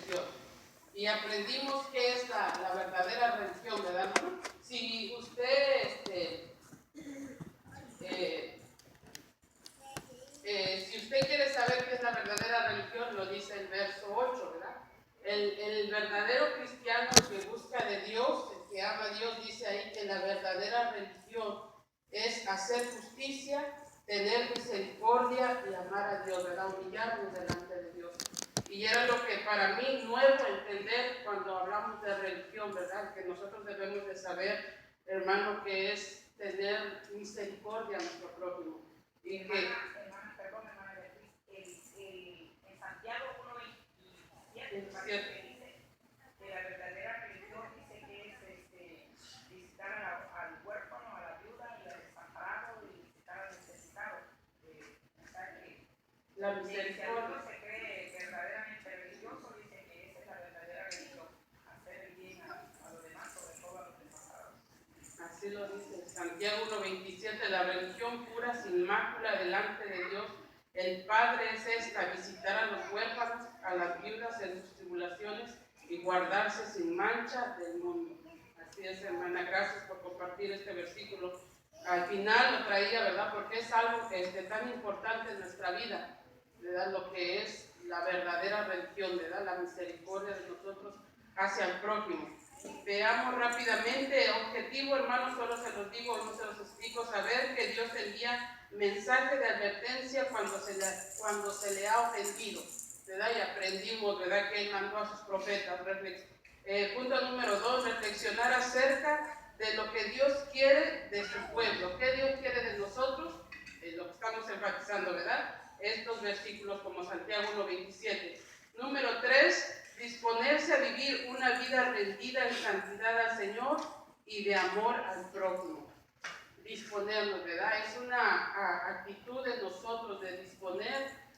religión. Y aprendimos qué es la verdadera religión, ¿verdad? Si usted, si usted quiere saber qué es la verdadera religión, lo dice el verso 8, ¿verdad? El verdadero cristiano que busca de Dios, el que ama a Dios, dice ahí que la verdadera religión es hacer justicia, tener misericordia y amar a Dios, ¿verdad? Humillarnos delante de Dios. Y era lo que para mí nuevo entender cuando hablamos de religión, ¿verdad? Que nosotros debemos de saber, hermano, que es tener misericordia a nuestro prójimo. Y que... Perdón, hermana Beatriz, en Santiago 1:27, dice que la verdadera religión dice que es visitar al huérfano, a la viuda y al desamparado y visitar al necesitado. O sea que la misericordia. Si se cree verdaderamente religioso, dice que esa es la verdadera religión, hacer el bien a los demás, sobre todo a los desamparados. Así lo dice Santiago 1:27, la religión pura sin mácula delante de Dios, el Padre es esta, visitar a los huérfanos, a las viudas en sus tribulaciones y guardarse sin mancha del mundo. Así es, hermana, gracias por compartir este versículo. Al final lo traía, ¿verdad? Porque es algo que es tan importante en nuestra vida, ¿verdad? Lo que es la verdadera religión, ¿verdad? La misericordia de nosotros hacia el prójimo. Veamos rápidamente, objetivo, hermanos, solo se los digo, no se los explico, saber que Dios envía mensaje de advertencia cuando se le ha ofendido, ¿verdad? Y aprendimos, ¿verdad?, que Él mandó a sus profetas. Punto número 2, reflexionar acerca de lo que Dios quiere de su pueblo. ¿Qué Dios quiere de nosotros? Lo que estamos enfatizando, ¿verdad? Estos versículos como Santiago 1:27. Número 3, disponerse a vivir una vida rendida en santidad al Señor y de amor al prójimo. Disponernos, ¿verdad? Es una actitud de nosotros de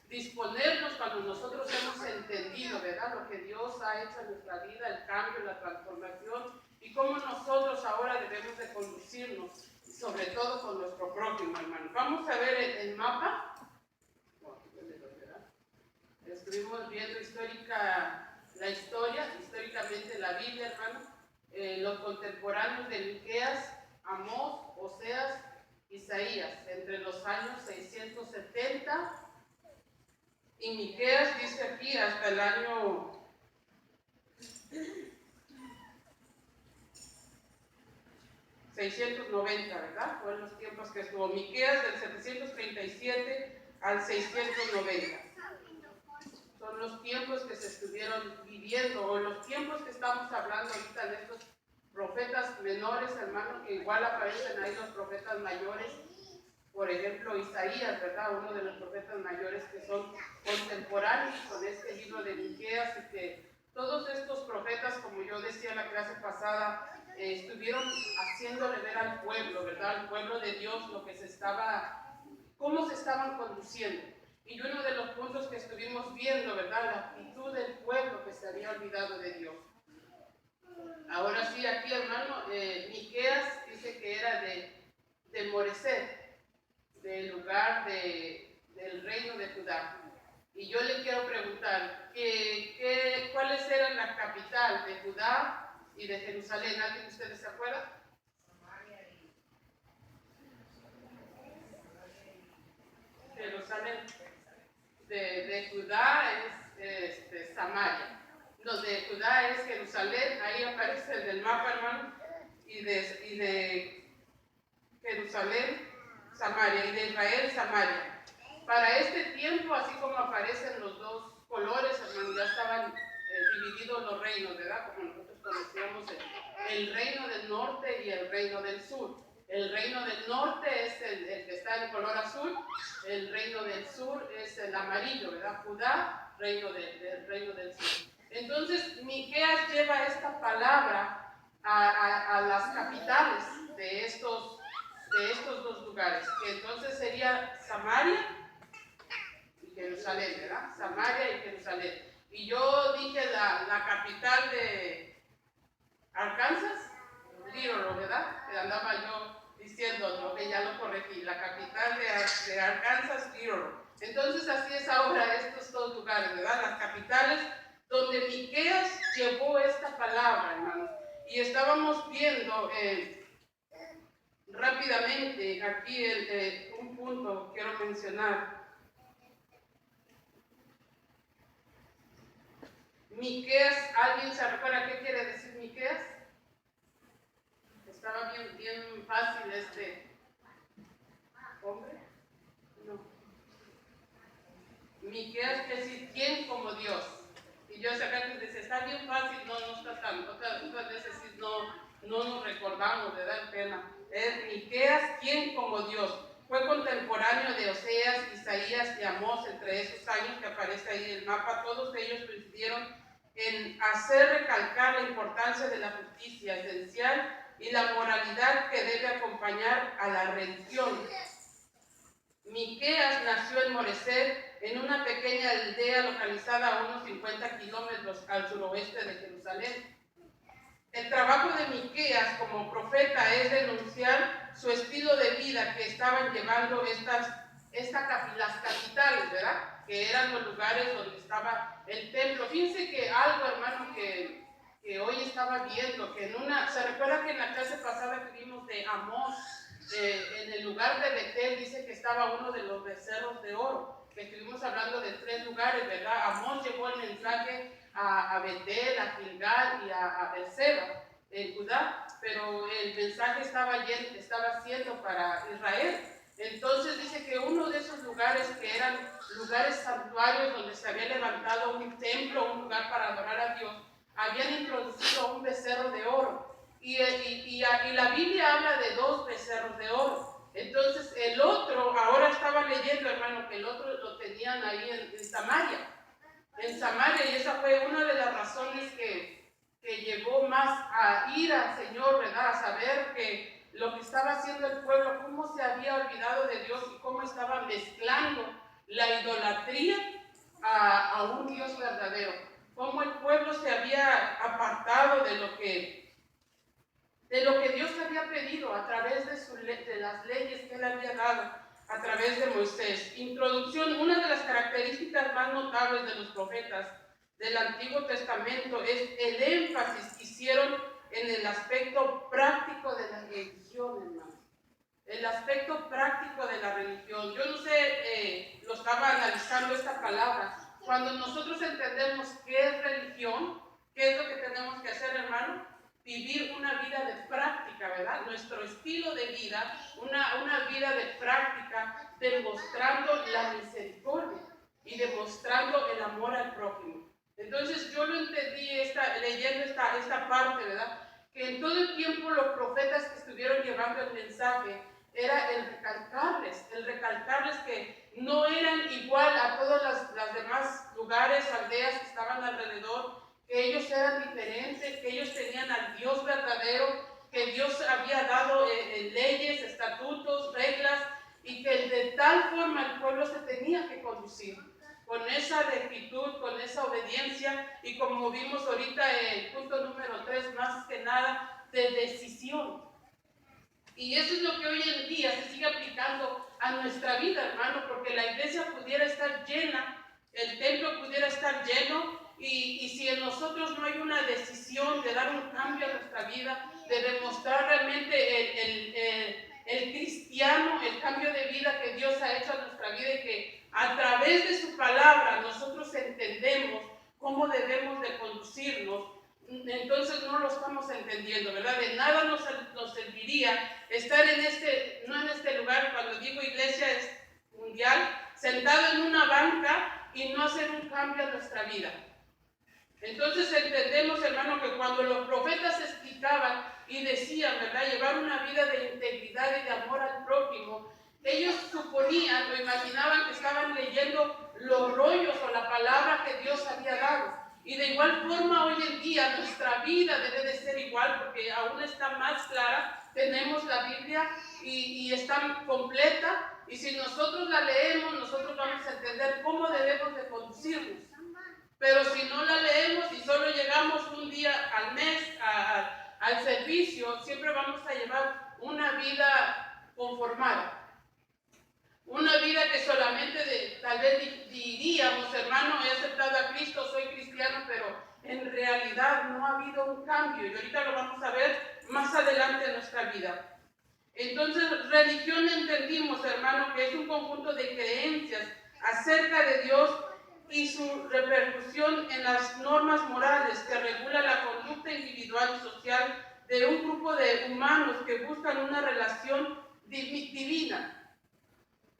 disponernos cuando nosotros hemos entendido, ¿verdad?, lo que Dios ha hecho en nuestra vida, el cambio, la transformación y cómo nosotros ahora debemos de conducirnos, sobre todo con nuestro prójimo, hermano. Vamos a ver el mapa. Estuvimos viendo históricamente la Biblia, hermano, los contemporáneos de Miqueas, Amós, Oseas, Isaías, entre los años 670 y Miqueas dice aquí hasta el año 690, ¿verdad? Fueron los tiempos que estuvo Miqueas del 737 al 690. Son los tiempos que se estuvieron viviendo, o los tiempos que estamos hablando ahorita de estos profetas menores, hermanos, que igual aparecen ahí los profetas mayores. Por ejemplo, Isaías, ¿verdad? Uno de los profetas mayores que son contemporáneos con este libro de Miqueas, y que todos estos profetas, como yo decía en la clase pasada, estuvieron haciéndole ver al pueblo, ¿verdad? Al pueblo de Dios, cómo se estaban conduciendo. Y uno de los puntos que estuvimos viendo, ¿verdad?, la actitud del pueblo que se había olvidado de Dios. Ahora sí, aquí, hermano, Miqueas dice que era de Moreset, del lugar del reino de Judá. Y yo le quiero preguntar, ¿cuáles eran la capital de Judá y de Jerusalén? ¿Alguien de ustedes se acuerda? Jerusalén. De Judá es Samaria. No, de Judá es Jerusalén, ahí aparece en el mapa, hermano, y de Jerusalén, Samaria, y de Israel, Samaria. Para este tiempo, así como aparecen los dos colores, hermano, ya estaban divididos los reinos, ¿verdad? Como nosotros conocíamos el reino del norte y el reino del sur. El reino del norte es el que está en color azul, el reino del sur es el amarillo, ¿verdad? Judá, reino del sur. Entonces, Miqueas lleva esta palabra a las capitales de estos dos lugares, que entonces sería Samaria y Jerusalén, ¿verdad? Samaria y Jerusalén. Y yo dije la capital de Arkansas, Little, ¿verdad? Que andaba yo diciendo, que ya lo corregí, la capital de Arkansas, Little. Entonces así es ahora estos dos lugares, ¿verdad? Las capitales donde Miqueas palabra, hermanos. Y estábamos viendo rápidamente aquí un punto quiero mencionar. Miqueas, ¿alguien se recuerda qué quiere decir Miqueas? Estaba bien fácil este hombre. No. Miqueas quiere decir ¿quién como Dios? Y yo sé que dice, está bien fácil, no está tan, otras veces no nos recordamos, de dar pena. Es Miqueas, ¿quién como Dios? Fue contemporáneo de Oseas, Isaías y Amós, entre esos años que aparece ahí en el mapa. Todos ellos coincidieron en hacer recalcar la importancia de la justicia esencial y la moralidad que debe acompañar a la religión. Miqueas nació en Moreset, en una pequeña aldea localizada a unos 50 kilómetros al suroeste de Jerusalén. El trabajo de Miqueas como profeta es denunciar su estilo de vida que estaban llevando las capitales, ¿verdad? Que eran los lugares donde estaba el templo. Fíjense que algo, hermano, que hoy estaba viendo, que ¿se recuerda que en la clase pasada que vimos de Amós, en el lugar de Betel, dice que estaba uno de los becerros de oro? Que estuvimos hablando de 3 lugares, ¿verdad? Amós llevó el mensaje a Betel, a Gilgal y a Berseba, en Judá, pero el mensaje estaba siendo para Israel. Entonces dice que uno de esos lugares que eran lugares santuarios donde se había levantado un templo, un lugar para adorar a Dios, habían introducido un becerro de oro. Y la Biblia habla de 2 becerros de oro. Entonces el otro, ahora estaba leyendo, hermano, que el otro lo tenían ahí en Samaria. En Samaria, y esa fue una de las razones que llevó más a ir al Señor, ¿verdad? A saber que lo que estaba haciendo el pueblo, cómo se había olvidado de Dios y cómo estaba mezclando la idolatría a un Dios verdadero. Cómo el pueblo se había apartado de lo que Dios había pedido a través de las leyes que Él había dado a través de Moisés. Introducción. Una de las características más notables de los profetas del Antiguo Testamento es el énfasis que hicieron en el aspecto práctico de la religión, hermano. El aspecto práctico de la religión. Yo no sé, lo estaba analizando esta palabra. Cuando nosotros entendemos qué es religión, ¿qué es lo que tenemos que hacer, hermano? Vivir una vida de práctica, ¿verdad? Nuestro estilo de vida, una vida de práctica, demostrando la misericordia y demostrando el amor al prójimo. Entonces yo lo entendí leyendo esta parte, ¿verdad? Que en todo el tiempo los profetas que estuvieron llevando el mensaje era el recalcarles que no eran igual a todos los demás lugares, aldeas que estaban alrededor, que ellos eran diferentes, que ellos tenían al Dios verdadero, que Dios había dado leyes, estatutos, reglas, y que de tal forma el pueblo se tenía que conducir, con esa rectitud, con esa obediencia, y como vimos ahorita en el punto número 3, más que nada, de decisión. Y eso es lo que hoy en día se sigue aplicando a nuestra vida, hermano, porque la iglesia pudiera estar llena, el templo pudiera estar lleno, y si en nosotros no hay una decisión de dar un cambio a nuestra vida, de demostrar realmente el cristiano, el cambio de vida que Dios ha hecho a nuestra vida, y que a través de su palabra nosotros entendemos cómo debemos de conducirnos, entonces no lo estamos entendiendo, ¿verdad? De nada nos serviría estar no en este lugar, cuando digo iglesia es mundial, sentado en una banca y no hacer un cambio a nuestra vida. Entonces entendemos, hermano, que cuando los profetas explicaban y decían, ¿verdad?, llevar una vida de integridad y de amor al prójimo, ellos suponían o imaginaban que estaban leyendo los rollos o la palabra que Dios había dado. Y de igual forma hoy en día nuestra vida debe de ser igual, porque aún está más clara. Tenemos la Biblia y está completa, y si nosotros la leemos, nosotros vamos a entender cómo debemos de conducirnos. Pero si no la leemos y solo llegamos un día al mes al servicio, siempre vamos a llevar una vida conformada. Una vida que solamente tal vez diríamos, hermano, he aceptado a Cristo, soy cristiano, pero en realidad no ha habido un cambio, y ahorita lo vamos a ver más adelante en nuestra vida. Entonces, religión entendimos, hermano, que es un conjunto de creencias acerca de Dios y su repercusión en las normas morales que regulan la conducta individual y social de un grupo de humanos que buscan una relación divina.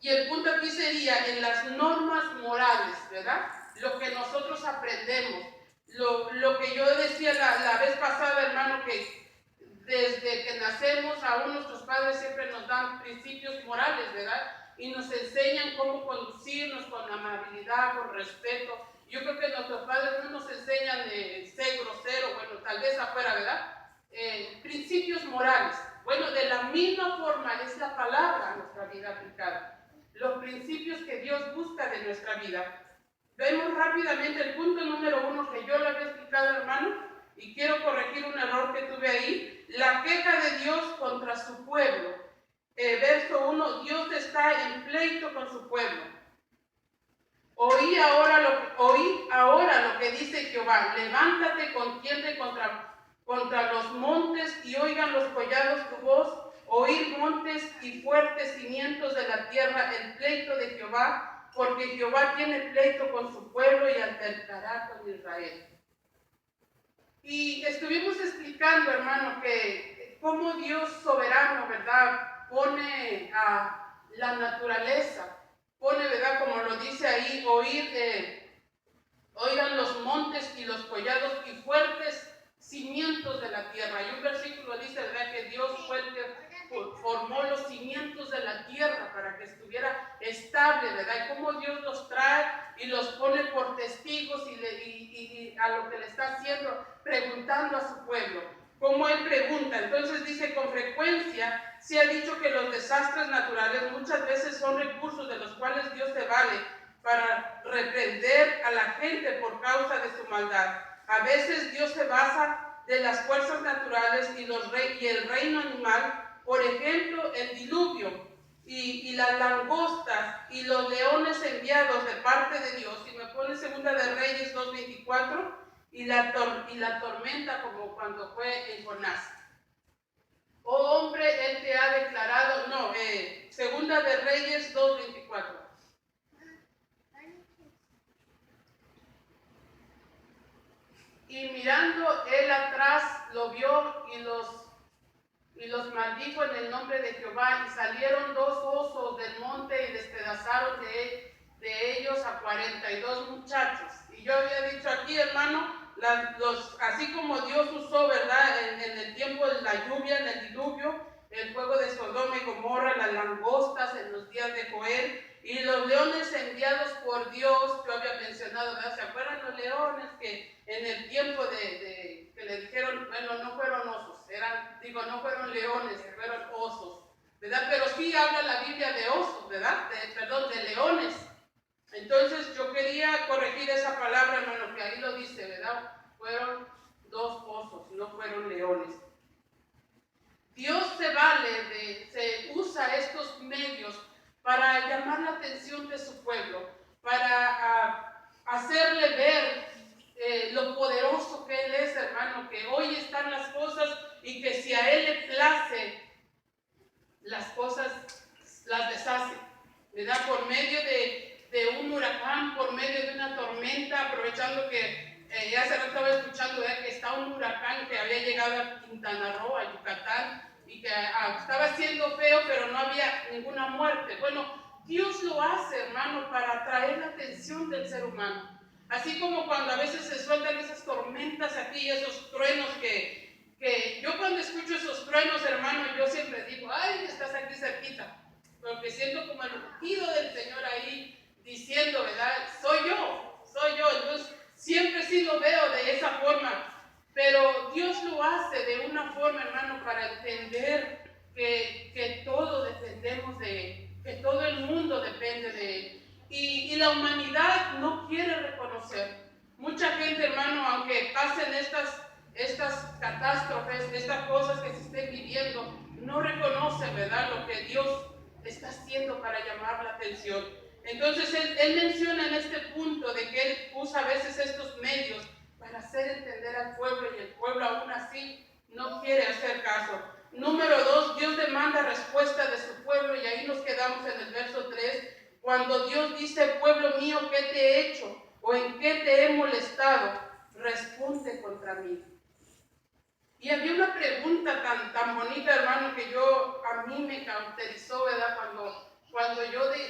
Y el punto aquí sería en las normas morales, ¿verdad? Lo que nosotros aprendemos. Lo que yo decía la vez pasada, hermano, que desde que nacemos, aún nuestros padres siempre nos dan principios morales, ¿verdad? Y nos enseñan cómo conducirnos con amabilidad, con respeto. Yo creo que nuestros padres no nos enseñan ser grosero, bueno, tal vez afuera, ¿verdad? Principios morales. Bueno, de la misma forma es la palabra a nuestra vida aplicada. Los principios que Dios busca de nuestra vida. Vemos rápidamente el punto número 1 que yo le había explicado, hermano, y quiero corregir un error que tuve ahí. La queja de Dios contra su pueblo. Verso 1, Dios está en pleito con su pueblo. Oí ahora lo que dice Jehová. Levántate, contiende contra los montes y oigan los collados tu voz. Oír montes y fuertes cimientos de la tierra, el pleito de Jehová, porque Jehová tiene pleito con su pueblo y altercará con Israel. Y estuvimos explicando, hermano, que cómo Dios soberano, ¿verdad?, pone a la naturaleza, pone, ¿verdad?, como lo dice ahí, oigan los montes y los collados y fuertes cimientos de la tierra. Y un versículo dice, ¿verdad?, que Dios fue el que formó los cimientos de la tierra para que estuviera estable, ¿verdad? Y cómo Dios los trae y los pone por testigos y a lo que le está haciendo, preguntando a su pueblo. Como él pregunta, entonces dice, con frecuencia se ha dicho que los desastres naturales muchas veces son recursos de los cuales Dios se vale para reprender a la gente por causa de su maldad. A veces Dios se basa de las fuerzas naturales y el reino animal. Por ejemplo, el diluvio y las langostas y los leones enviados de parte de Dios. Y me pone Segunda de Reyes 2:24 y la tormenta como cuando fue en Jonás. Oh hombre, él te ha declarado, Segunda de Reyes 2:24. Y mirando él atrás lo vio y los maldijo en el nombre de Jehová, y salieron 2 osos del monte y despedazaron de ellos a 42 muchachos. Y yo había dicho aquí, hermano, así como Dios usó, ¿verdad?, en el tiempo de la lluvia, en el diluvio, el fuego de Sodoma y Gomorra, las langostas en los días de Joel, y los leones enviados por Dios, yo había mencionado, ¿verdad? ¿Se acuerdan los leones que en el tiempo que le dijeron, bueno, no fueron osos, no fueron leones, fueron osos, ¿verdad? Pero sí habla la Biblia de osos, ¿verdad? De leones. Entonces yo quería corregir esa palabra, hermano, que ahí lo dice, ¿verdad? Fueron 2 osos, no fueron leones. Dios se usa estos medios para llamar la atención de su pueblo, para hacerle ver lo poderoso que Él es, hermano, que hoy están las cosas y que si a Él le place, las cosas las deshace, ¿verdad? Por medio de un huracán, por medio de una tormenta, aprovechando que ya se estaba escuchando, ¿verdad?, que está un huracán que había llegado a Quintana Roo, a Yucatán, y que estaba haciendo feo, pero no había ninguna muerte. Bueno, Dios lo hace, hermano, para atraer la atención del ser humano. Así como cuando a veces se sueltan esas tormentas aquí, esos truenos que yo cuando escucho esos truenos, hermano, yo siempre digo, ay, estás aquí cerquita, porque siento como el rugido del Señor ahí diciendo, ¿verdad? Soy yo. Entonces siempre sí lo veo de esa forma, pero Dios lo hace de una forma, hermano, para entender que todos dependemos de Él, que todo el mundo depende de Él. Y la humanidad no quiere reconocer. Mucha gente, hermano, aunque pasen estas catástrofes, estas cosas que se estén viviendo, no reconocen, ¿verdad?, lo que Dios está haciendo para llamar la atención. Entonces él menciona en este punto de que Él usa a veces estos medios para hacer entender al pueblo, y el pueblo aún así no quiere hacer caso. Número 2, Dios demanda respuesta de su pueblo, y ahí nos quedamos en el verso 3, cuando Dios dice: pueblo mío, ¿qué te he hecho? ¿O en qué te he molestado? Responde contra mí. Y había una pregunta tan bonita, hermano, que a mí me cauterizó, ¿verdad?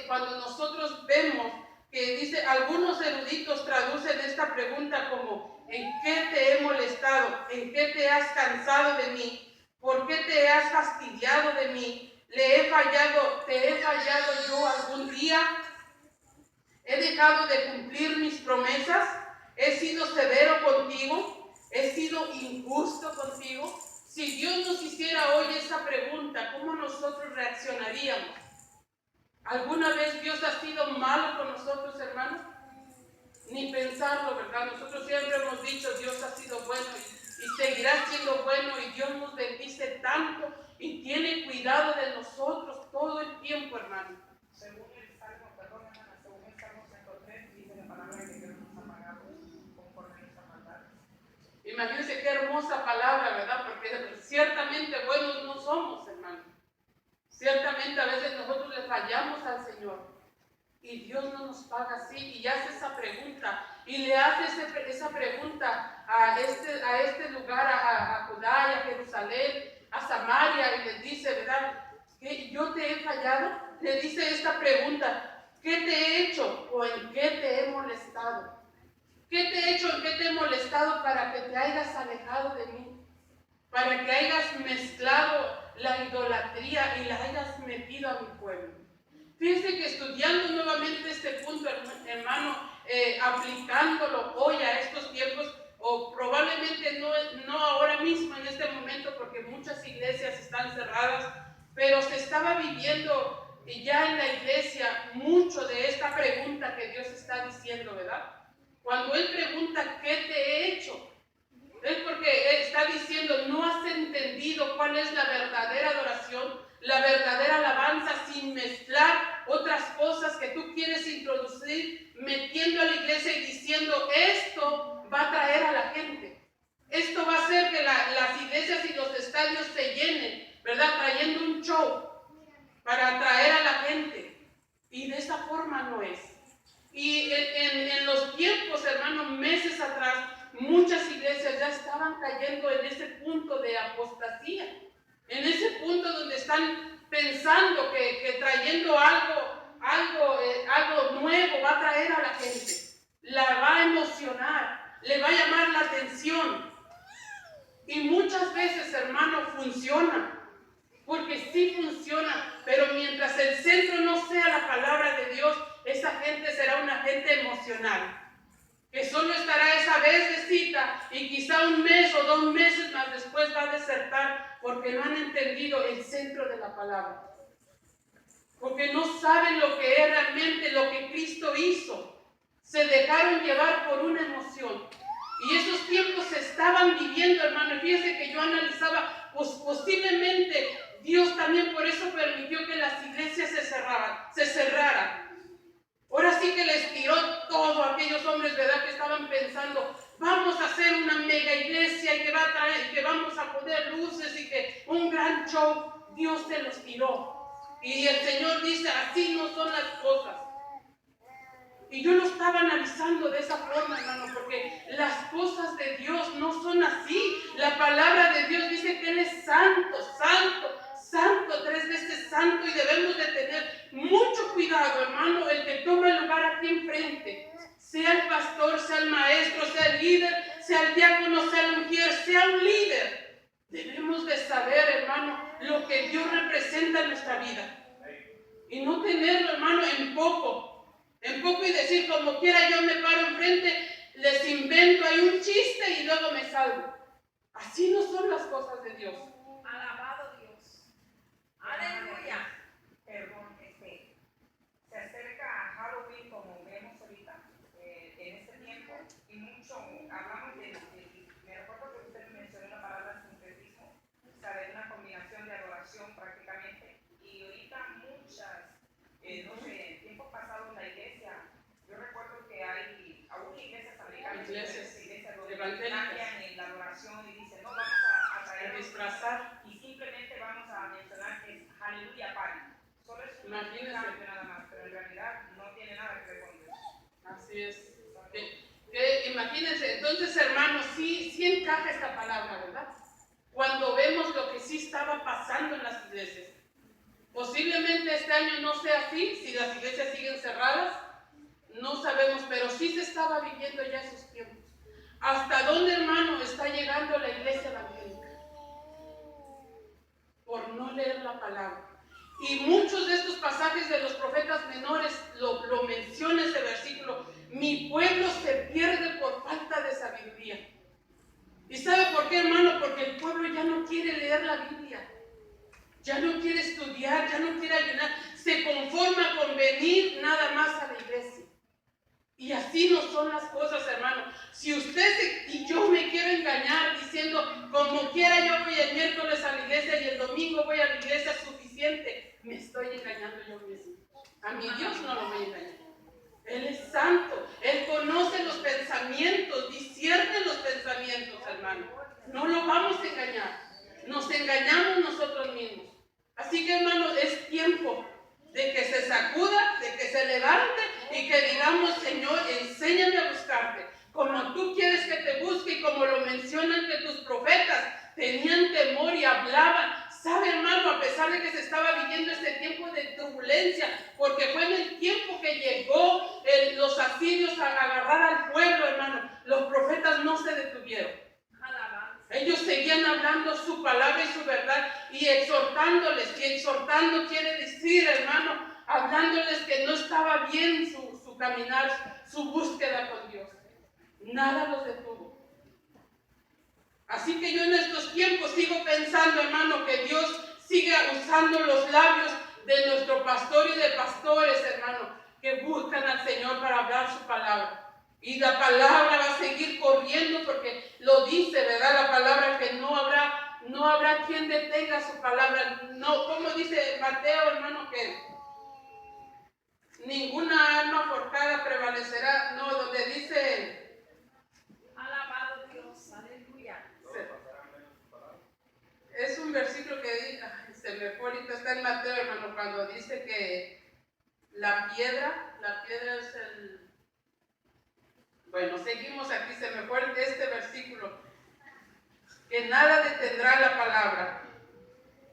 Cuando nosotros vemos que dice, algunos eruditos traducen esta pregunta como: ¿en qué te he molestado? ¿En qué te has cansado de mí? ¿Por qué te has fastidiado de mí? ¿Te he fallado yo algún día? ¿He dejado de cumplir mis promesas? ¿He sido severo contigo? ¿He sido injusto contigo? Si Dios nos hiciera hoy esa pregunta, ¿cómo nosotros reaccionaríamos? ¿Alguna vez Dios ha sido malo con nosotros, hermanos? Ni pensarlo, ¿verdad? Nosotros siempre hemos dicho: Dios ha sido bueno y seguirá siendo bueno, y Dios nos bendice tanto y tiene cuidado de nosotros todo el tiempo, hermano. Según el Salmo 103, dice la palabra que Dios nos ha pagado conforme a nuestra maldad. Imagínense qué hermosa palabra, ¿verdad? Porque ciertamente buenos no somos, hermano. Ciertamente a veces nosotros le fallamos al Señor, y Dios no nos paga así, y hace esa pregunta, y le hace esa pregunta a este lugar, a Judá y a Jerusalén, a Samaria, y les dice, ¿verdad? ¿Que yo te he fallado? Le dice esta pregunta: ¿qué te he hecho o en qué te he molestado? ¿Qué te he hecho, en qué te he molestado para que te hayas alejado de mí? Para que hayas mezclado la idolatría y la hayas metido a mi pueblo. Fíjense que estudiando nuevamente este punto, hermano, aplicándolo hoy a estos tiempos, o probablemente no ahora mismo en este momento, porque muchas iglesias están cerradas, pero se estaba viviendo ya en la iglesia mucho de esta pregunta que Dios está diciendo, ¿verdad? Cuando Él pregunta: ¿qué te he hecho? Es porque Él está diciendo: no has entendido cuál es la verdadera adoración, la verdadera alabanza, sin mezclar otras cosas que tú quieres introducir, metiendo a la iglesia y diciendo: esto va a traer a la gente. Esto va a hacer que las iglesias y los estadios se llenen, ¿verdad? Trayendo un show para atraer a la gente. Y de esa forma no es. Y en los tiempos, hermanos, meses atrás, muchas iglesias ya estaban cayendo en ese punto de apostasía, en ese punto donde están pensando que trayendo algo nuevo va a traer a la gente, la va a emocionar, le va a llamar la atención. Y muchas veces, hermano, funciona, porque sí funciona, pero mientras el centro no sea la palabra de Dios, esa gente será una gente emocional, que solo estará esa vez de cita, y quizá un mes o 2 meses más después va a desertar, porque no han entendido el centro de la palabra, porque no saben lo que es realmente lo que Cristo hizo. Se dejaron llevar por una emoción, y esos tiempos se estaban viviendo, hermano. Fíjense que yo analizaba, pues posiblemente Dios también por eso permitió que las iglesias se cerraran. Ahora sí que les tiró todo a aquellos hombres, ¿verdad? Que estaban pensando: vamos a hacer una mega iglesia y que vamos a poner luces y que un gran show. Dios se los tiró. Y el Señor dice: así no son las cosas. Y yo lo estaba analizando de esa forma, hermano, porque las cosas de Dios no son así. La palabra de Dios dice que Él es santo, santo, santo, 3 veces santo, y debemos de tener mucho cuidado, hermano, el que toma el lugar aquí enfrente, sea el pastor, sea el maestro, sea el líder, sea el diácono, sea el mujer, sea un líder. Debemos de saber, hermano, lo que Dios representa en nuestra vida, y no tenerlo, hermano, en poco, y decir: como quiera yo me paro enfrente, les invento ahí un chiste y luego me salgo. Así no son las cosas de Dios. Alabado Dios. Aleluya. Perdón, se acerca a Halloween, como vemos ahorita, en este tiempo, y mucho hablamos me recuerdo que usted mencionó la palabra sincretismo, o sea, de una combinación de adoración prácticamente, y ahorita muchas, no sé, en tiempos pasados la iglesia, yo recuerdo que hay aún iglesias americanas, Iglesias donde sí encaja esta palabra, ¿verdad? Cuando vemos lo que sí estaba pasando en las iglesias. Posiblemente este año no sea así, si las iglesias siguen cerradas, no sabemos, pero sí se estaba viviendo ya esos tiempos. ¿Hasta dónde, hermano, está llegando la iglesia evangélica? Por no leer la palabra. Y muchos de estos pasajes de los profetas menores lo menciona ese versículo. Mi pueblo se pierde por falta de sabiduría. ¿Y sabe por qué, hermano? Porque el pueblo ya no quiere leer la Biblia. Ya no quiere estudiar, ya no quiere ayunar. Se conforma con venir nada más a la iglesia. Y así no son las cosas, hermano. Si usted y yo me quiero engañar diciendo, como quiera yo voy el miércoles a la iglesia y el domingo voy a la iglesia, suficiente, me estoy engañando yo mismo. A mi Dios no lo voy a engañar. Él es santo, Él conoce los pensamientos, discierne los pensamientos, hermano. No lo vamos a engañar, nos engañamos nosotros mismos. Así que, hermano, es tiempo de que se sacuda, de que se levante y que digamos, Señor, enséñame a buscarte, como tú quieres que te busque, y como lo mencionan que tus profetas tenían temor y hablaban. ¿Sabe, hermano? A pesar de que se estaba viviendo este tiempo de turbulencia, porque fue en el tiempo que llegó los asirios a agarrar al pueblo, hermano, los profetas no se detuvieron. Ellos seguían hablando su palabra y su verdad y exhortándoles. Y exhortando quiere decir, hermano, hablándoles que no estaba bien su caminar, su búsqueda con Dios. Nada los detuvo. Así que yo en estos tiempos sigo pensando, hermano, que Dios sigue usando los labios de nuestro pastor y de pastores, hermano, que buscan al Señor para hablar su palabra. Y la palabra va a seguir corriendo porque lo dice, ¿verdad? La palabra que no habrá quien detenga su palabra. No, como dice Mateo, hermano, que ninguna arma forjada prevalecerá. No, donde dice... Alabado Dios, aleluya. Es un versículo que se me fue ahorita, está en Mateo, hermano, cuando dice que la piedra es el... Bueno, seguimos aquí, se me fue este versículo, que nada detendrá la palabra.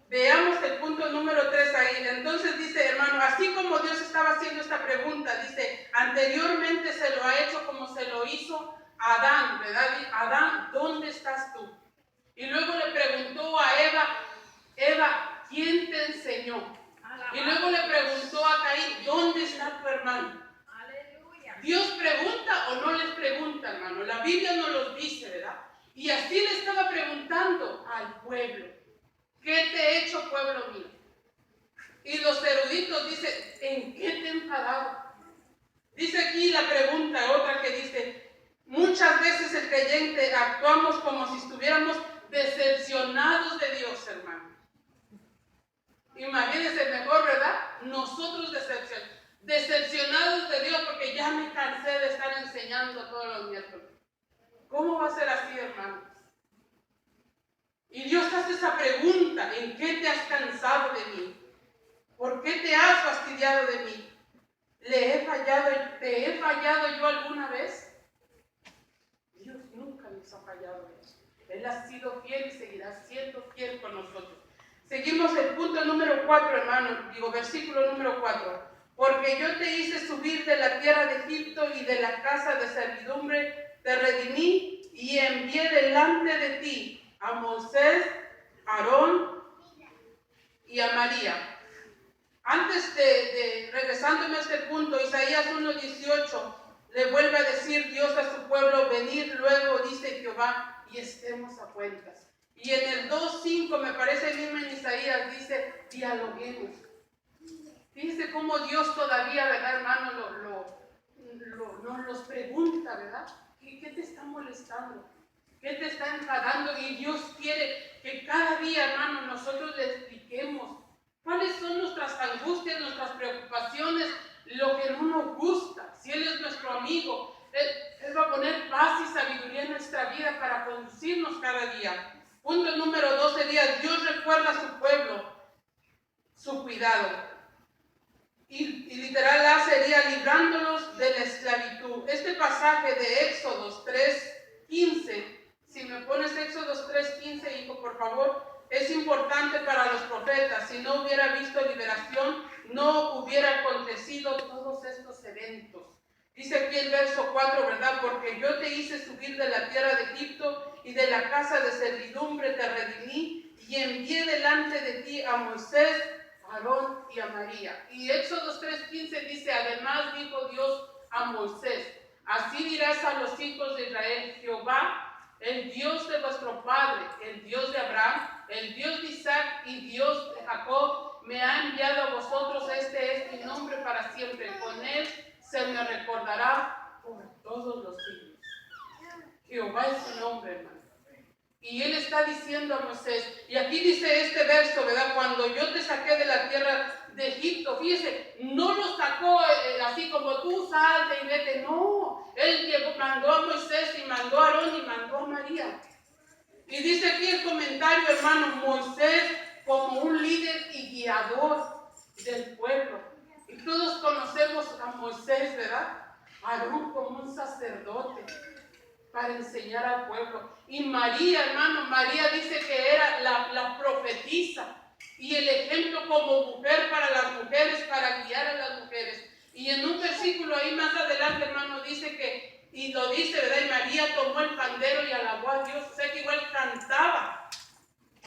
Veamos el punto número 3 ahí. Entonces dice, hermano, así como Dios estaba haciendo esta pregunta, dice, anteriormente se lo ha hecho como se lo hizo a Adán, ¿verdad? Adán, ¿dónde estás tú? Y luego le preguntó a Eva, ¿quién te enseñó? Y luego le preguntó a Caín, ¿dónde está tu hermano? ¿Dios pregunta o no les pregunta, hermano? La Biblia no los dice, ¿verdad? Y así le estaba preguntando al pueblo, ¿qué te he hecho, pueblo mío? Y los eruditos dicen, ¿en qué te he enfadado? Dice aquí la pregunta, otra que dice, muchas veces el creyente actuamos como si estuviéramos decepcionados de Dios, hermano. Imagínense mejor, ¿verdad? Nosotros decepcionados de Dios porque ya me cansé de estar enseñando todos los miércoles. ¿Cómo va a ser así, hermanos? Y Dios hace esa pregunta, ¿en qué te has cansado de mí? ¿Por qué te has fastidiado de mí? ¿Te he fallado yo alguna vez? Dios nunca nos ha fallado. Él ha sido fiel y seguirá siendo fiel con nosotros. Seguimos el punto número 4, hermano, versículo número 4. Porque yo te hice subir de la tierra de Egipto y de la casa de servidumbre, te redimí y envié delante de ti a Moisés, Aarón y a María. Antes regresándome a este punto, Isaías 1:18, le vuelve a decir Dios a su pueblo, venid luego, dice Jehová, y estemos a cuentas. Y en el 2:5, me parece mismo en Isaías, dice, dialoguemos. Fíjense cómo Dios todavía, ¿verdad, hermano? Nos los pregunta, ¿verdad? ¿Qué te está molestando? ¿Qué te está enfadando? Y Dios quiere que cada día, hermano, nosotros le expliquemos cuáles son nuestras angustias, nuestras preocupaciones, lo que no nos gusta. Si Él es nuestro amigo, Él va a poner paz y sabiduría en nuestra vida para conducirnos cada día. Punto número 2 sería, Dios recuerda a su pueblo su cuidado. Y literal A sería librándonos de la esclavitud. Este pasaje de Éxodos 3:15, si me puede yo te hice subir de la tierra de Egipto y de la casa de servidumbre te redimí y envié delante de ti a Moisés, a Aarón y a María. Y Éxodo 3:15 dice, además dijo Dios a Moisés, así dirás a los hijos de Israel, Jehová, el Dios de vuestro padre, el Dios de Abraham, el Dios de Isaac y Dios de Jacob, me ha enviado a vosotros, este es mi nombre para siempre, con él se me recordará por todos los siglos. Jehová es su nombre, hermano. Y él está diciendo a Moisés, y aquí dice este verso, ¿verdad? Cuando yo te saqué de la tierra de Egipto, fíjese, no lo sacó así como tú salte y vete, no. Él mandó a Moisés y mandó a Aarón y mandó a María. Y dice aquí el comentario, hermano, Moisés como un líder y guiador del pueblo. Y todos conocemos a Moisés, ¿verdad? Aarón como un sacerdote para enseñar al pueblo. Y María, hermano, María dice que era la profetisa y el ejemplo como mujer para las mujeres, para guiar a las mujeres. Y en un versículo ahí más adelante, hermano, dice que, y lo dice, ¿verdad? Y María tomó el pandero y alabó a Dios. O sea que igual cantaba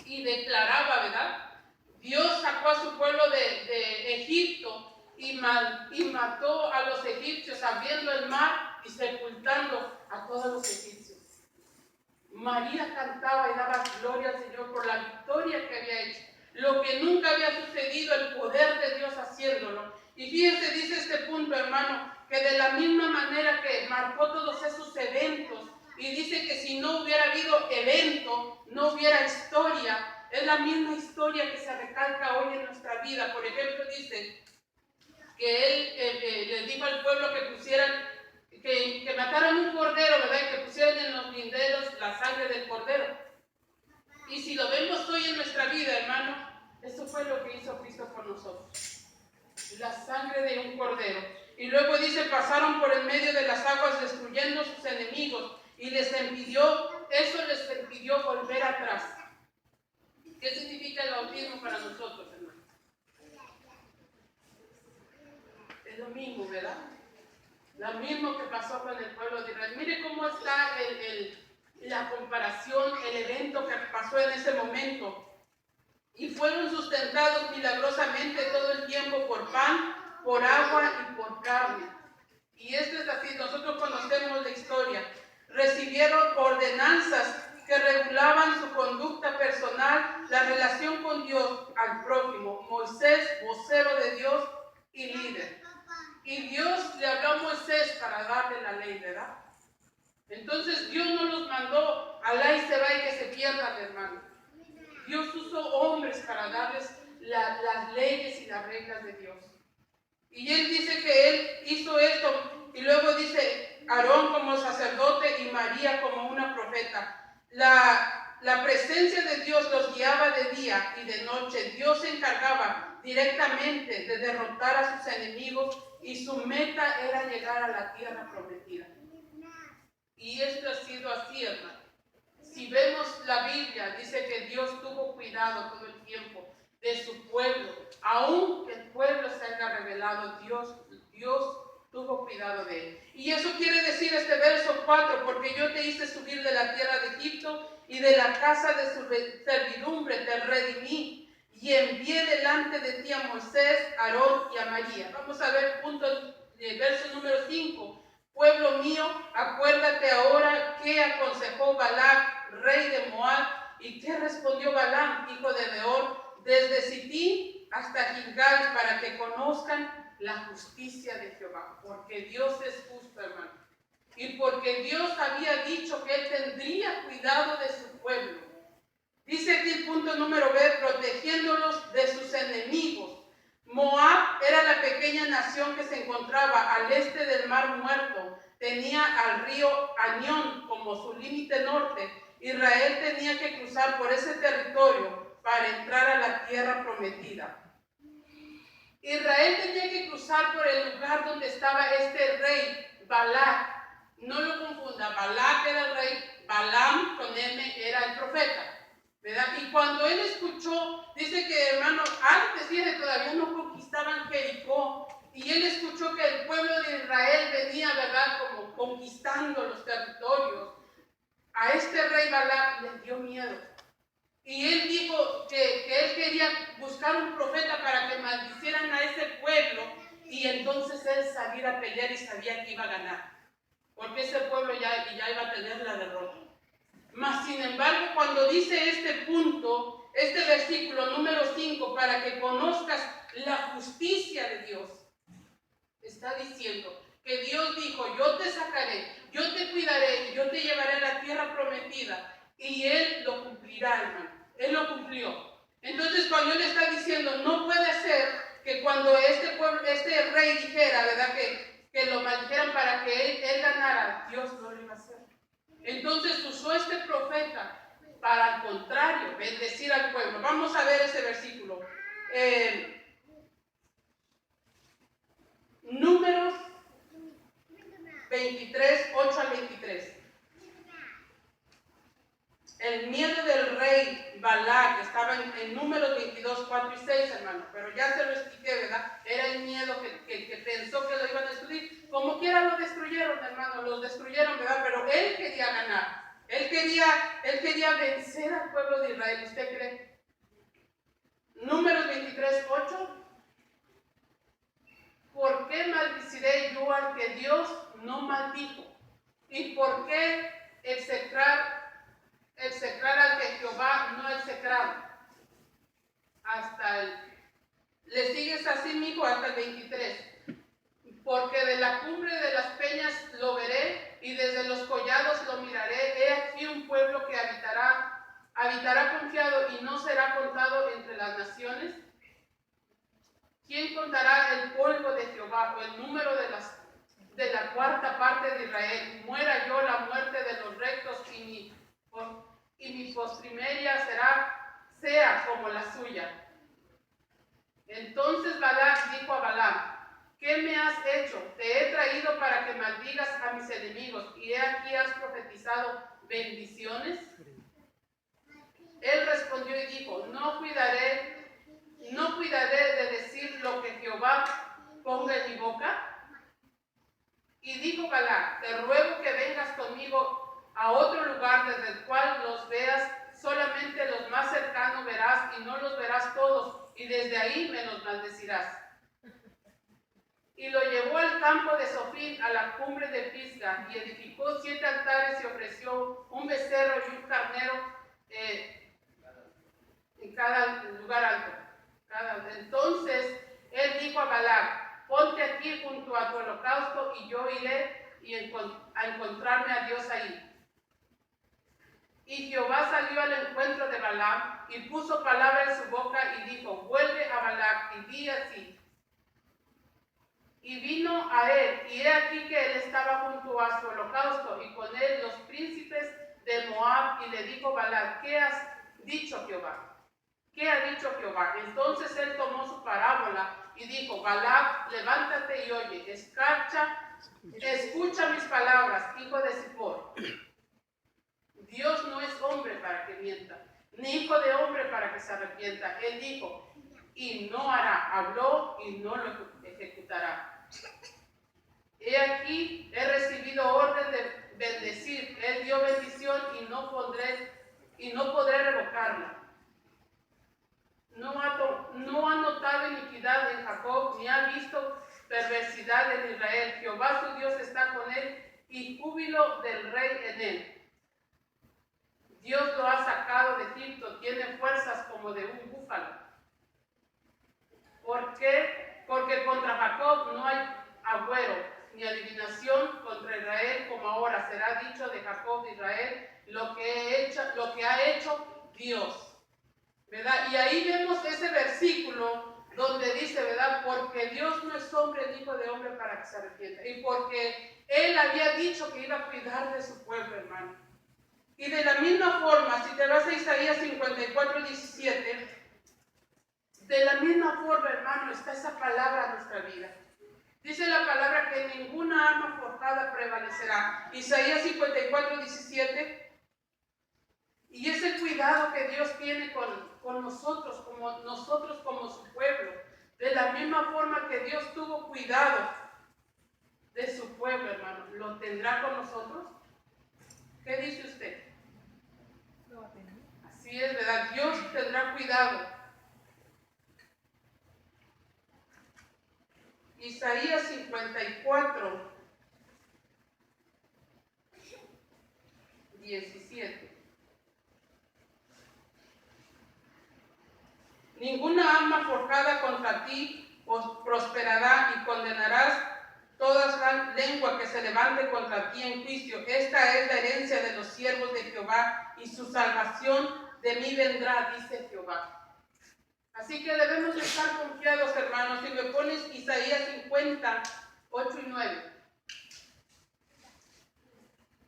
y declaraba, ¿verdad? Dios sacó a su pueblo de Egipto y mató a los egipcios abriendo el mar y sepultando a todos los egipcios. María cantaba y daba gloria al Señor por la victoria que había hecho, lo que nunca había sucedido, el poder de Dios haciéndolo. Y fíjense, dice este punto, hermano, que de la misma manera que marcó todos esos eventos, y dice que si no hubiera habido evento, no hubiera historia, es la misma historia que se recalca hoy en nuestra vida. Por ejemplo, dice que él les dijo al pueblo que pusieran, que mataran un cordero, ¿verdad? Y que pusieran en los linderos la sangre del cordero. Y si lo vemos hoy en nuestra vida, hermano, eso fue lo que hizo Cristo por nosotros. La sangre de un cordero. Y luego dice, pasaron por el medio de las aguas destruyendo sus enemigos. Y les impidió, eso les impidió volver atrás. ¿Qué significa el bautismo para nosotros, hermano? Es lo mismo, ¿verdad? Lo mismo que pasó con el pueblo de Israel. Mire cómo está la comparación, el evento que pasó en ese momento. Y fueron sustentados milagrosamente todo el tiempo por pan, por agua y por carne. Y esto es así, nosotros conocemos la historia. Recibieron ordenanzas que regulaban su conducta personal, la relación con Dios, al prójimo. Moisés, vocero de Dios y líder. Y Dios le habló a Moisés para darle la ley, ¿verdad? Entonces Dios no los mandó Alá y se va y que se pierdan, hermano. Dios usó hombres para darles las leyes y las reglas de Dios. Y él dice que él hizo esto, y luego dice Aarón como sacerdote y María como una profeta. La presencia de Dios los guiaba de día y de noche. Dios se encargaba directamente de derrotar a sus enemigos y su meta era llegar a la tierra prometida. Y esto ha sido así, hermano. Si vemos la Biblia, dice que Dios tuvo cuidado todo el tiempo de su pueblo. Aunque el pueblo se haya revelado, Dios tuvo cuidado de él. Y eso quiere decir este verso 4, porque yo te hice subir de la tierra de Egipto y de la casa de su servidumbre te redimí y envié delante de ti a Moisés, Aarón y a María. Vamos a ver verso número 5. Pueblo mío, acuérdate ahora qué aconsejó Balac, rey de Moab, y qué respondió Balaam, hijo de Beor, desde Sitín hasta Gilgal, para que conozcan la justicia de Jehová. Porque Dios es justo, hermano. Y porque Dios había dicho que Él tendría cuidado de su pueblo. Dice aquí el punto número B, protegiéndolos de sus enemigos. Moab era la pequeña nación que se encontraba al este del Mar Muerto. Tenía al río Añón como su límite norte. Israel tenía que cruzar por ese territorio para entrar a la tierra prometida. Israel tenía que cruzar por el lugar donde estaba este rey, Balac. No lo confunda, Balac era el rey, Balaam con M era el profeta. ¿Verdad? Y cuando él escuchó, dice que, hermano, antes todavía no conquistaban Jericó, y él escuchó que el pueblo de Israel venía, ¿verdad?, como conquistando los territorios rey Balac le dio miedo. Y él dijo que él quería buscar un profeta para que maldicieran a ese pueblo y entonces él salir a pelear y sabía que iba a ganar. Porque ese pueblo ya iba a tener la derrota. Mas, sin embargo, cuando dice este punto, este versículo número 5, para que conozcas la justicia de Dios, está diciendo que Dios dijo, yo te sacaré, yo te cuidaré y yo te llevaré a la tierra prometida. Y Él lo cumplirá, hermano. Él lo cumplió. Entonces, cuando Él está diciendo, no puede ser que cuando este rey dijera, ¿verdad?, que lo maldijeran para que él ganara, Dios no lo iba a hacer. Entonces usó este profeta para, al contrario, bendecir al pueblo. Vamos a ver ese versículo. Números 23, 8 al 23. El miedo del rey Balac estaba en Números 22, 4 y 6, hermano. Pero ya se lo expliqué, ¿verdad? Era el miedo que pensó que lo iban a destruir. Como quiera lo destruyeron, hermano. Los destruyeron, ¿verdad? Pero él quería ganar. Él quería vencer al pueblo de Israel. ¿Usted cree? Números 23, 8. ¿Por qué maldiciré yo al que Dios no maldijo? ¿Y por qué execrar al que Jehová no ha execrado? Le sigues así, mijo, hasta el 23. Porque de la cumbre de las peñas lo veré, y desde los collados lo miraré. He aquí un pueblo que habitará confiado y no será contado entre las naciones. ¿Quién contará el polvo de Jehová o el número de la cuarta parte de Israel? Muera yo la muerte de los rectos, y mi postrimería sea como la suya. Entonces Balac dijo a Balaam, ¿qué me has hecho? Te he traído para que maldigas a mis enemigos, y he aquí has profetizado bendiciones. Él respondió y dijo, no cuidaré de decir lo que Jehová ponga en mi boca. Y dijo Balac, te ruego que vengas conmigo a otro lugar desde el cual los veas, solamente los más cercanos verás y no los verás todos, y desde ahí me los maldecirás. Y lo llevó al campo de Sofín, a la cumbre de Pisga, y edificó 7 altares y ofreció un becerro y un carnero en cada lugar alto. Entonces él dijo a Balac, ponte aquí junto a tu holocausto y yo iré a encontrarme a Dios ahí. Y Jehová salió al encuentro de Balaam y puso palabra en su boca y dijo, vuelve a Balac y di así. Y vino a él, y he aquí que él estaba junto a su holocausto, y con él los príncipes de Moab, y le dijo Balac, ¿qué has dicho Jehová? ¿Qué ha dicho Jehová? Entonces él tomó su parábola y dijo, Balac, levántate y oye, escucha mis palabras, hijo de Zippor. Dios no es hombre para que mienta, ni hijo de hombre para que se arrepienta. Él dijo, y no hará, habló y no lo ejecutará. He aquí, he recibido orden de bendecir. Él dio bendición y no podré revocarla. No ha notado iniquidad en Jacob, ni ha visto perversidad en Israel. Jehová su Dios está con él, y júbilo del rey en él. Dios lo ha sacado de Egipto, tiene fuerzas como de un búfalo. ¿Por qué? Porque contra Jacob no hay agüero, ni adivinación contra Israel, como ahora será dicho de Jacob de Israel, lo que ha hecho Dios. ¿Verdad? Y ahí vemos ese versículo donde dice, ¿verdad? Porque Dios no es hombre ni hijo de hombre para que se arrepienta. Y porque Él había dicho que iba a cuidar de su pueblo, hermano. Y de la misma forma, si te vas a Isaías 54, 17, de la misma forma, hermano, está esa palabra en nuestra vida. Dice la palabra que ninguna arma forjada prevalecerá. Isaías 54, 17. Y es el cuidado que Dios tiene con nosotros como su pueblo. De la misma forma que Dios tuvo cuidado de su pueblo, hermano, ¿lo tendrá con nosotros? ¿Qué dice usted? cuidado. Isaías 54, 17. Ninguna arma forjada contra ti prosperará, y condenarás toda la lengua que se levante contra ti en juicio. Esta es la herencia de los siervos de Jehová, y su salvación de mí vendrá, dice Jehová. Así que debemos de estar confiados, hermanos. Si me pones Isaías 50, 8 y 9.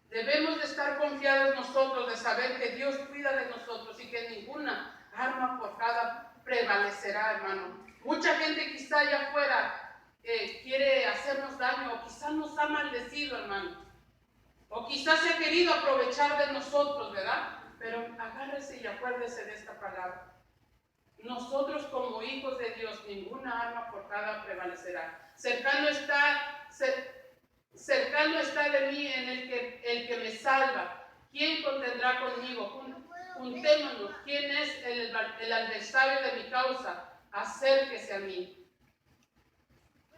Debemos de estar confiados nosotros, de saber que Dios cuida de nosotros y que ninguna arma forjada prevalecerá, hermano. Mucha gente quizá allá afuera quiere hacernos daño, o quizás nos ha maldecido, hermano. O quizás se ha querido aprovechar de nosotros, ¿verdad? Pero agárrese y acuérdese de esta palabra. Nosotros como hijos de Dios, ninguna arma forjada prevalecerá. Cercano está de mí en el que me salva. ¿Quién contendrá conmigo? Juntémonos. ¿Quién es el adversario de mi causa? Acérquese a mí.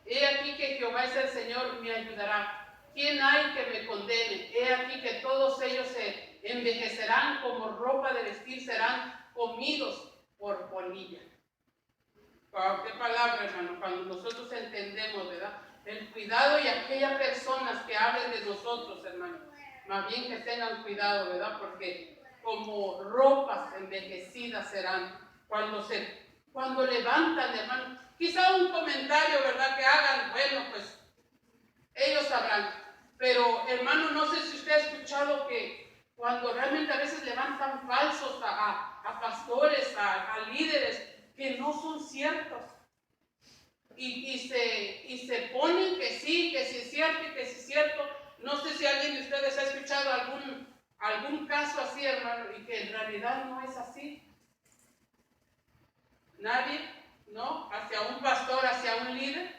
He aquí que Jehová es el Señor, me ayudará. ¿Quién hay que me condene? He aquí que todos ellos se envejecerán como ropa de vestir, serán comidos por polilla. Wow, qué palabra, hermano, cuando nosotros entendemos, ¿verdad? El cuidado, y aquellas personas que hablen de nosotros, hermano, más bien que tengan cuidado, ¿verdad? Porque como ropas envejecidas serán cuando levantan, hermano. Quizá un comentario, ¿verdad? Que hagan, bueno, pues ellos sabrán. Pero, hermano, no sé si usted ha escuchado que cuando realmente a veces levantan falsos a pastores, a líderes que no son ciertos, y se ponen que sí es cierto y que sí es cierto. No sé si alguien de ustedes ha escuchado algún caso así, hermano, y que en realidad no es así. ¿Nadie? ¿No? Hacia un pastor, hacia un líder.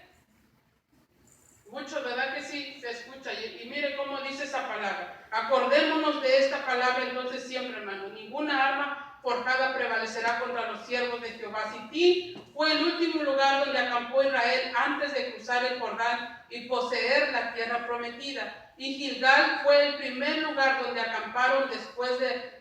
Mucho, ¿verdad que sí? Se escucha. Y mire cómo dice esa palabra. Acordémonos de esta palabra entonces siempre, hermano. Ninguna arma forjada prevalecerá contra los siervos de Jehová. Sittim fue el último lugar donde acampó Israel antes de cruzar el Jordán y poseer la tierra prometida. Y Gilgal fue el primer lugar donde acamparon después de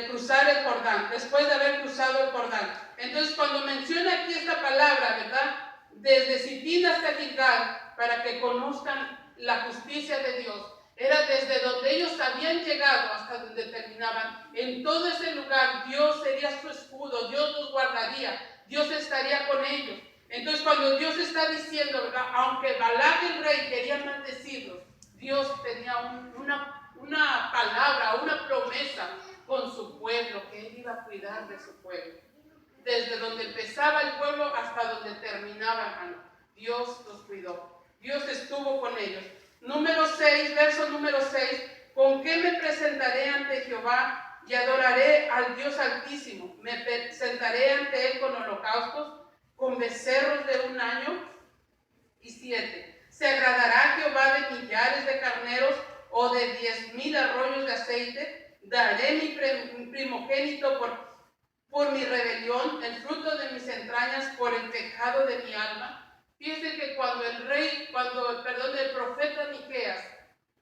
cruzar el Jordán, después de haber cruzado el Jordán. Entonces, cuando menciona aquí esta palabra, ¿verdad? Desde Sittim hasta Gilgal, para que conozcan la justicia de Dios, era desde donde ellos habían llegado hasta donde terminaban. En todo ese lugar, Dios sería su escudo, Dios los guardaría, Dios estaría con ellos. Entonces, cuando Dios está diciendo, ¿verdad? Aunque Balac el rey quería maldecirlos, Dios tenía una palabra, una promesa con su pueblo, que Él iba a cuidar de su pueblo. Desde donde empezaba el pueblo hasta donde terminaba, hermano. Dios los cuidó. Dios estuvo con ellos. Verso número 6. ¿Con qué me presentaré ante Jehová y adoraré al Dios Altísimo? ¿Me presentaré ante Él con holocaustos, con becerros de un año? Y 7. ¿Se agradará Jehová de millares de carneros o de 10,000 arroyos de aceite? Daré mi primogénito por mi rebelión, el fruto de mis entrañas por el pecado de mi alma. Fíjense que cuando el profeta Miqueas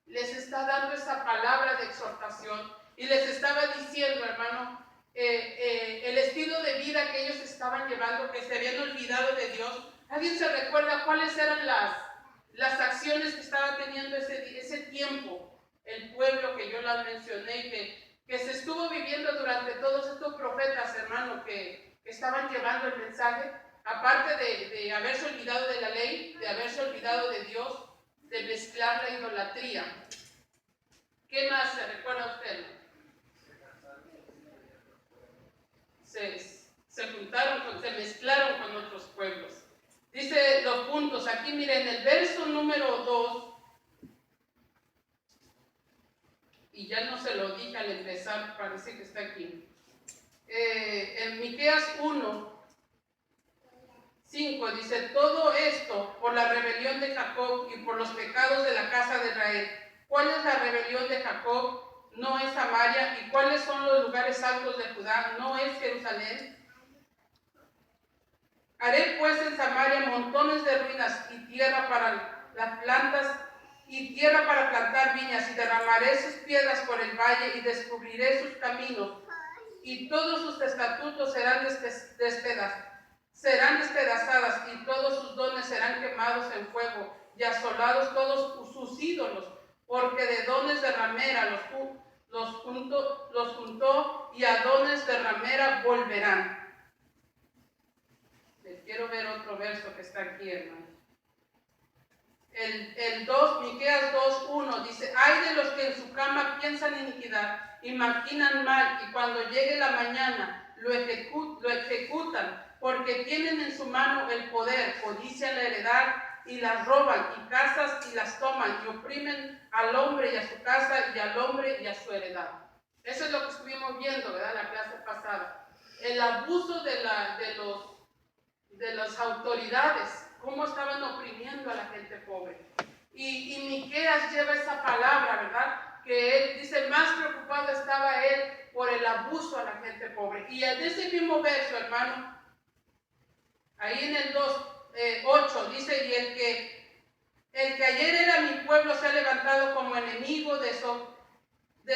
les está dando esa palabra de exhortación y les estaba diciendo, hermano, el estilo de vida que ellos estaban llevando, que se habían olvidado de Dios. ¿Alguien se recuerda cuáles eran las acciones que estaba teniendo ese tiempo? El pueblo que yo las mencioné, que se estuvo viviendo durante todos estos profetas, hermano, que estaban llevando el mensaje, aparte de haberse olvidado de la ley, de haberse olvidado de Dios, de mezclar la idolatría. ¿Qué más se recuerda usted? Se mezclaron con otros pueblos. Dice los puntos, aquí miren, el verso número 2, y ya no se lo dije al empezar, parece que está aquí. En Miqueas 1, 5 dice: todo esto por la rebelión de Jacob y por los pecados de la casa de Israel. ¿Cuál es la rebelión de Jacob? ¿No es Samaria? ¿Y cuáles son los lugares altos de Judá? ¿No es Jerusalén? Haré pues en Samaria montones de ruinas y tierra para las plantas y tierra para plantar viñas, y derramaré sus piedras por el valle y descubriré sus caminos, y todos sus estatutos serán despedazadas, y todos sus dones serán quemados en fuego, y asolados todos sus ídolos, porque de dones de ramera los juntó, y a dones de ramera volverán. Quiero ver otro verso que está aquí, hermano. Miqueas 2:1 dice: ay de los que en su cama piensan iniquidad y maquinan mal, y cuando llegue la mañana lo ejecutan, porque tienen en su mano el poder, codician la heredad y las roban, y casas y las toman, y oprimen al hombre y a su casa, y al hombre y a su heredad. Eso es lo que estuvimos viendo, ¿verdad? La clase pasada. El abuso de las autoridades, cómo estaban oprimiendo a la gente pobre. Y Miqueas lleva esa palabra, ¿verdad? Que él dice, más preocupado estaba él por el abuso a la gente pobre. Y en ese mismo verso, hermano, ahí en el 2:8 dice: y el que ayer era mi pueblo se ha levantado como enemigo de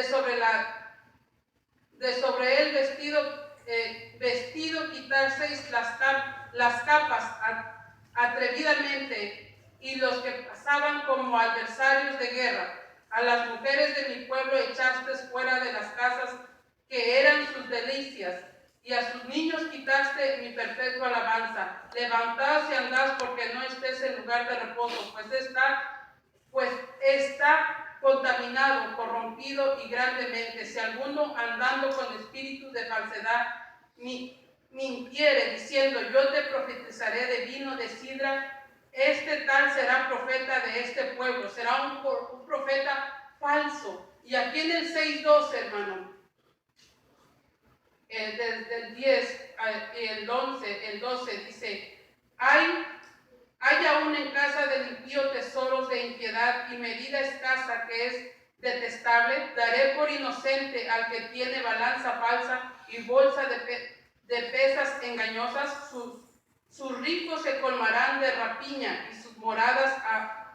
sobre él vestido quitarseis las capas atrevidamente, y los que pasaban como adversarios de guerra. A las mujeres de mi pueblo echaste fuera de las casas que eran sus delicias, y a sus niños quitaste mi perpetua alabanza. Levantaos y andad, porque no estés en lugar de reposo, pues está contaminado, corrompido y grandemente. Si alguno andando con espíritu de falsedad mintiere, diciendo, yo te profetizaré de vino de sidra, este tal será profeta de este pueblo, será un profeta falso. Y aquí en el 6:12, hermano, desde el 10 el 11, el 12 dice: hay aún en casa del impío tesoros de impiedad y medida escasa que es detestable. Daré por inocente al que tiene balanza falsa y bolsa de pesas engañosas. Sus ricos se colmarán de rapiña, y sus moradas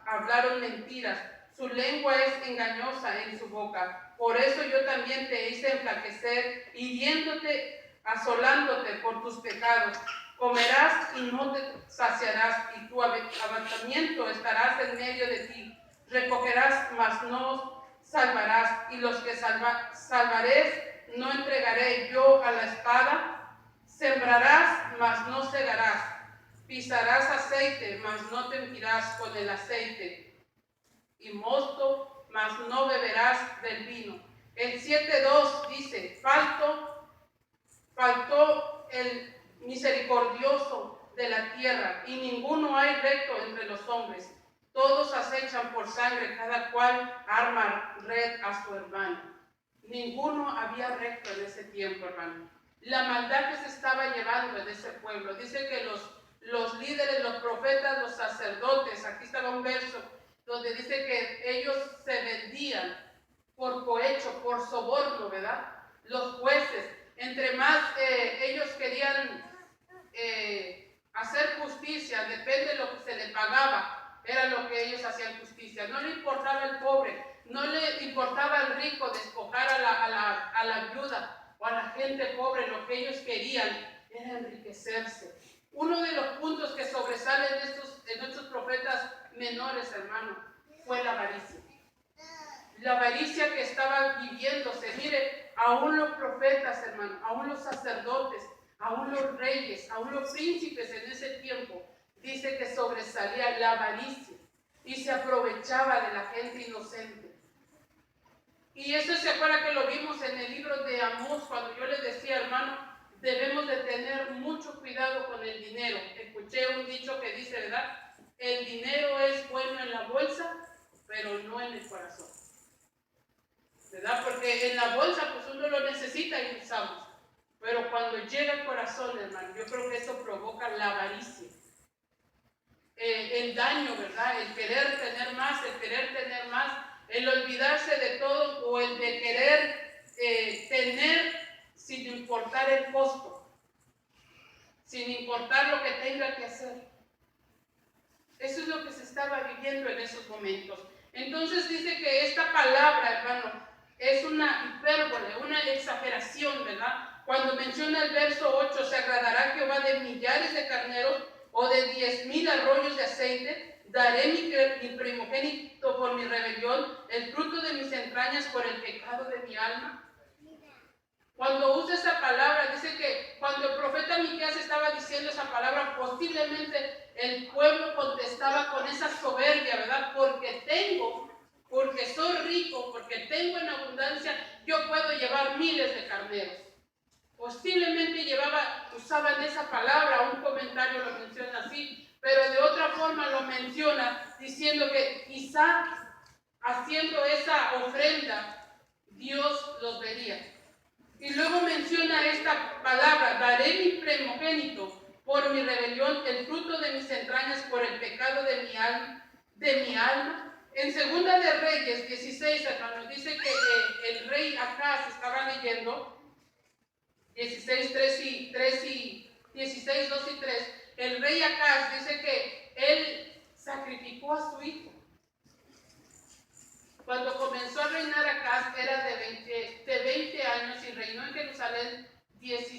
hablaron mentiras. Su lengua es engañosa en su boca. Por eso yo también te hice enflaquecer, hiriéndote, asolándote por tus pecados. Comerás y no te saciarás, y tu abatimiento estarás en medio de ti. Recogerás, mas no salvarás, y los que salvaré no entregaré yo a la espada. Sembrarás, mas no segarás. Pisarás aceite, mas no te ungirás con el aceite. Y mosto, mas no beberás del vino. El 7:2 dice: faltó el misericordioso de la tierra, y ninguno hay recto entre los hombres. Todos acechan por sangre, cada cual arma red a su hermano. Ninguno había recto en ese tiempo, hermano. La maldad que se estaba llevando en ese pueblo. Dice que los líderes, los profetas, los sacerdotes, aquí estaba un verso donde dice que ellos se vendían por cohecho, por soborno, ¿verdad? Los jueces, entre más ellos querían hacer justicia, depende de lo que se les pagaba, era lo que ellos hacían justicia. No le importaba el pobre, no le importaba al rico despojar a la viuda o a la gente pobre. Lo que ellos querían era enriquecerse. Uno de los puntos que sobresalen en estos profetas menores, hermano, fue la avaricia. La avaricia que estaba viviéndose. Mire, aún los profetas, hermano, aún los sacerdotes, aún los reyes, aún los príncipes en ese tiempo, dice que sobresalía la avaricia y se aprovechaba de la gente inocente. Y eso se acuerda que lo vimos en el libro de Amós, cuando yo les decía, hermano, debemos de tener mucho cuidado con el dinero. Escuché un dicho que dice, ¿verdad? El dinero es bueno en la bolsa, pero no en el corazón, ¿verdad? Porque en la bolsa pues uno lo necesita y usamos, pero cuando llega al corazón, hermano, yo creo que eso provoca la avaricia, el daño, ¿verdad? El querer tener más, el olvidarse de todo, o el de querer importar el costo, sin importar lo que tenga que hacer. Eso es lo que se estaba viviendo en esos momentos. Entonces dice que esta palabra, hermano, es una hipérbole, una exageración, ¿verdad? Cuando menciona el verso 8, se agradará Jehová de millares de carneros o de 10,000 arroyos de aceite, daré mi primogénito por mi rebelión, el fruto de mis entrañas por el pecado de mi alma. Cuando usa esa palabra, dice que cuando el profeta Miqueas estaba diciendo esa palabra, posiblemente el pueblo contestaba con esa soberbia, ¿verdad? Porque soy rico, porque tengo en abundancia, yo puedo llevar miles de carneros. Posiblemente usaban esa palabra, un comentario lo menciona así, pero de otra forma lo menciona diciendo que quizá haciendo esa ofrenda, Dios los vería. Y luego menciona esta palabra, daré mi primogénito por mi rebelión, el fruto de mis entrañas por el pecado de mi alma. En Segunda de Reyes 16, hermanos, dice que el rey Acaz, estaba leyendo, 16, 2 y 3, el rey Acaz dice que él sacrificó a su hijo. Cuando comenzó a reinar Acaz era de 20 años y reinó en Jerusalén 17